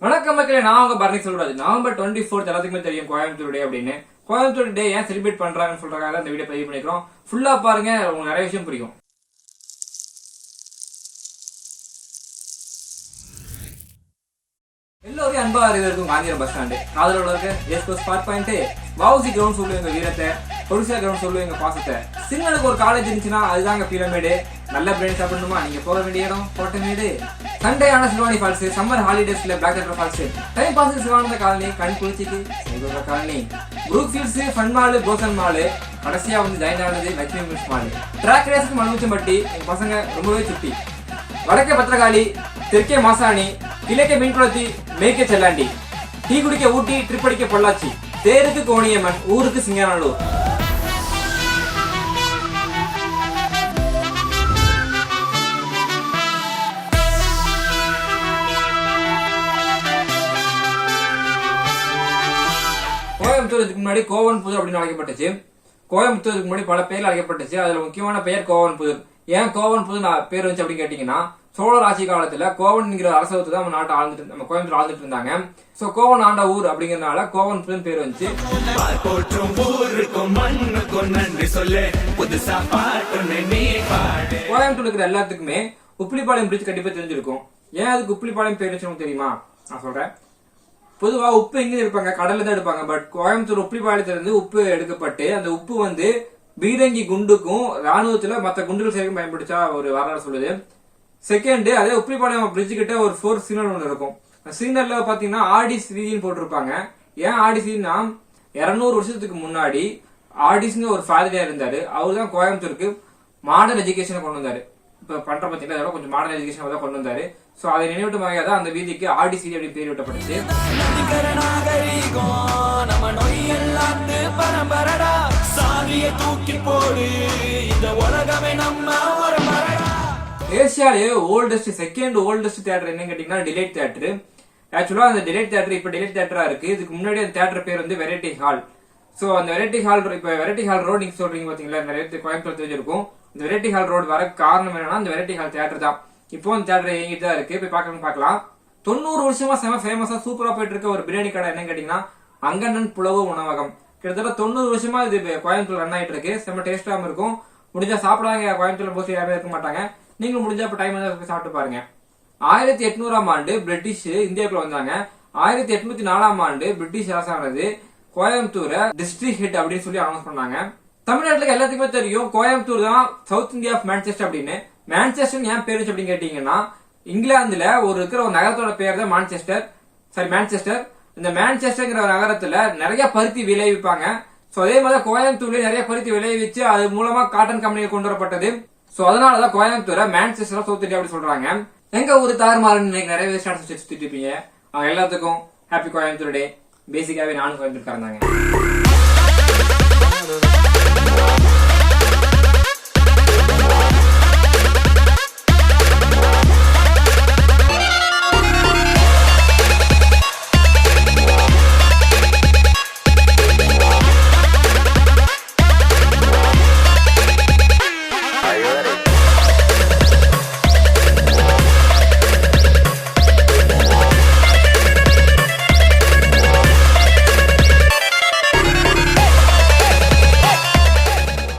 வணக்கம் மக்களே, நான் உங்க பரணி சொல்றாரு. நவம்பர் 24 எல்லாத்துக்குமே தெரியும் கோயம்புத்தூர் டே அப்படின்னு. கோயம்புத்தூர் டே ஏன் செலிப்ரேட் பண்றாங்கன்னு சொல்றதுக்காக இந்த வீடியோ பதிவு பண்ணிக்கிறோம். ஃபுல்லா பாருங்க, உங்களுக்கு நிறைய விஷயம் புரியும். எல்லோரும் அன்பா இருக்கும் காந்திரம் பஸ் ஸ்டாண்டு காதலோட இருக்க எஸ்கோஸ் பார்க் பாயிண்ட் வாவுசி கிரவுண்ட் சொல்லுவீங்க வீரத்தை, பொலிசியா கிரவுண்ட் சொல்லுவீங்க பாசத்தை. சிங்கனுக்கு ஒரு காலேஜ் இருந்துச்சுன்னா அதுதாங்க பிரமிடு. நல்ல பிரெயின் சாப்பிடணுமா நீங்க போக வேண்டிய இடம் கோட்டமேடு. சண்டே ஆன சிவானி ஃபால்ஸ், சம்மர் ஹாலிடேஸ்ல Black Thunder Falls, time pass Sivananda colony, கண் குளிச்சிக்கு colony, Brookefields, Fun Mall, கோசன் மாலு, கடைசியா வந்து ஜாயின் ஆனது லட்சுமி மில்ஸ் மாலு. ட்ராக் ரேஸ்க்கு மண்முச்சம்பட்டி எங்க பசங்க ரொம்பவே சுட்டி. வடக்கே பத்திரகாளி, தெற்கே மாசாணி, கிழக்கே மீன்குளத்தி, மேற்கே செல்லாண்டி, டீ குடிக்க ஊட்டி, ட்ரிப் அடிக்க பொள்ளாச்சி, தேருக்கு கோணியம்மன், ஊருக்கு சிங்கநல்லூர். கோயம்புத்தூருக்கு முன்னாடி கோவன் புதூர் அப்படின்னு அழைக்கப்பட்டுச்சு. கோயம்புத்தூருக்கு முன்னாடி பல பேர் அழைக்கப்பட்டுச்சு. அதுல முக்கியமான பெயர் கோவன் புதூர். ஏன் கோவன் புதூர் பேர் வந்துச்சு அப்படின்னு கேட்டீங்கன்னா, சோழர் ஆட்சி காலத்துல கோவன்ங்கிற அரசவத்தை தான் நம்ம நாட்டை ஆழ்ந்துட்டு நம்ம கோயம்புத்தூர் ஆழ்ந்துட்டு இருந்தாங்க. சோ கோவன் ஆண்ட ஊர் அப்படிங்கறதுனால கோவன் புதூர் பேர் வந்துச்சு. கோயம்புத்தூர் இருக்கிற எல்லாத்துக்குமே உப்பிலிப்பாளையம் பிரிட்ஜ் கண்டிப்பா தெரிஞ்சிருக்கும். ஏன் அதுக்கு உப்பிலிப்பாளையம் பேர் வச்சு தெரியுமா? நான் சொல்றேன். பொதுவா உப்பு எங்க எடுப்பாங்க? கடல்ல தான் எடுப்பாங்க. பட் கோயம்புத்தூர் உப்பிலிப்பாளையத்துல இருந்து உப்பு எடுக்கப்பட்டு அந்த உப்பு வந்து பீரங்கி குண்டுக்கும் ராணுவத்துல மத்த குண்டுகள் சேர்க்க பயன்படுத்தா ஒரு வரலாறு சொல்லுது. செகண்ட், அதே உப்பிலிப்பாளையம் பிரிட்ஜ் கிட்ட ஒரு 4 சிக்னல் ஒன்று இருக்கும். சிக்னல்ல பாத்தீங்கன்னா ஆர்டிசின்னு போட்டிருப்பாங்க. ஏன் ஆர்டிசின்னா 200 வருஷத்துக்கு முன்னாடி ஆர்டிஸ்னு ஒரு ஃபாதரா இருந்தாரு. அவரு தான் கோயம்புத்தூருக்கு மாடர்ன் எஜுகேஷனை கொண்டு வந்தாரு. இப்ப பண்ற பாத்தீங்கன்னா அதோட கொஞ்சம் மாடர்ன் எஜுகேஷன் தான் கொண்டு வந்தாரு. சோ அதை நினைவூட்டு வகையா தான் அந்த வீதிக்கு ஆர்டிசி அப்படின்னு பேர் விட்டப்பட்டுச்சு. ஏசியாலே ஓல்டஸ்ட் செகண்ட் ஓல்டஸ்ட் தியேட்டர் என்னன்னு கேட்டீங்கன்னா டிலைட் தியேட்டர். ஆக்சுவலா அந்த டிலைட் தியேட்டர் இப்ப டிலைட் தியேட்டரா இருக்கு. இதுக்கு முன்னாடி அந்த தியேட்டர் பேர் வந்து வெரைட்டி ஹால். சோ அந்த வெரைட்டி ஹால் இப்ப வெரைட்டி ஹால் ரோடு நீங்க சொல்றீங்க பாத்தீங்களா, நிறைய கோயம்புத்தூர் தெரிஞ்சிருக்கும். இந்த வெரைட்டி ஹால் ரோடு வர காரணம் என்னன்னா இந்த வெரைட்டி ஹால் தியேட்டர் தான். இப்போ அந்த தியேட்டர் எங்கிட்டு தான் இருக்கு, போய் பார்க்கலாம். 90 வருஷமா செம ஃபேமஸா சூப்பரா போயிட்டு இருக்க ஒரு பிரியாணி கடை என்னன்னு கேட்டீங்கன்னா அங்கண்ணன் புலவு உணவகம். கிட்டத்தட்ட 90 வருஷமா இது கோயம்புத்தூர் ரன் ஆயிட்டு இருக்கு. செம டேஸ்டாவும் இருக்கும். முடிஞ்சா சாப்பிடுவாங்க. கோயம்புத்தூர்ல போஸ்ட் யாரும் இருக்க மாட்டாங்க. நீங்க முடிஞ்சா இப்ப டைம் சாப்பிட்டு பாருங்க. 1800ஆம் ஆண்டு பிரிட்டிஷ் இந்தியாவுக்குள்ள வந்தாங்க. 1804ஆம் ஆண்டு பிரிட்டிஷ் அரசானது கோயம்புத்தூரை டிஸ்ட்ரிக்ட் ஹெட் அப்படின்னு சொல்லி அனௌன்ஸ் பண்ணாங்க. தமிழ்நாட்டுக்கு எல்லாத்துக்குமே தெரியும் கோயம்புத்தூர் தான் சவுத் இந்தியா ஆஃப் மான்செஸ்டர் அப்படின்னு. மான்செஸ்டர் ஏன் பேரு அப்படின்னு கேட்டீங்கன்னா, இங்கிலாந்துல இருக்கிற ஒரு நகரத்தோட பேர் தான் மான்செஸ்டர். இந்த மான்செஸ்டர்ங்கிற நகரத்துல நிறைய பருத்தி விளைவிப்பாங்க. சோ அதே மாதிரி கோயம்புத்தூர்ல நிறைய பருத்தி விளைவிச்சு அது மூலமா காட்டன் கம்பெனி கொண்டு வரப்பட்டது. சோ அதனாலதான் கோயம்புத்தூரை மான்செஸ்டர் சவுத் இந்தியா அப்படி சொல்றாங்க. எங்க ஊரு தாறுமாறுன்னு நிறைய ஸ்டார்ட்ஸ் சுத்திட்டு இருப்பீங்க. அவங்க எல்லாத்துக்கும் ஹாப்பி கோயம்புத்தூர் டே. பேசிக்காவே நானும் கோயம்புத்தூர் இருந்தாங்க.